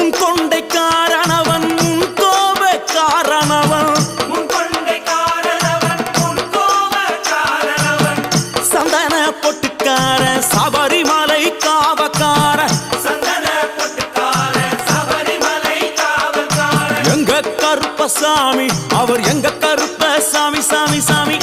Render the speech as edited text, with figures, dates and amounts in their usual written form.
முன் கொண்டை காரணவன் முன் கோப காரணவன் சந்தன பொட்டுக்கார சபரிமலை காவக்கார எங்க கருப்பசாமி அவர் எங்க கருப்ப சாமி சாமி சாமி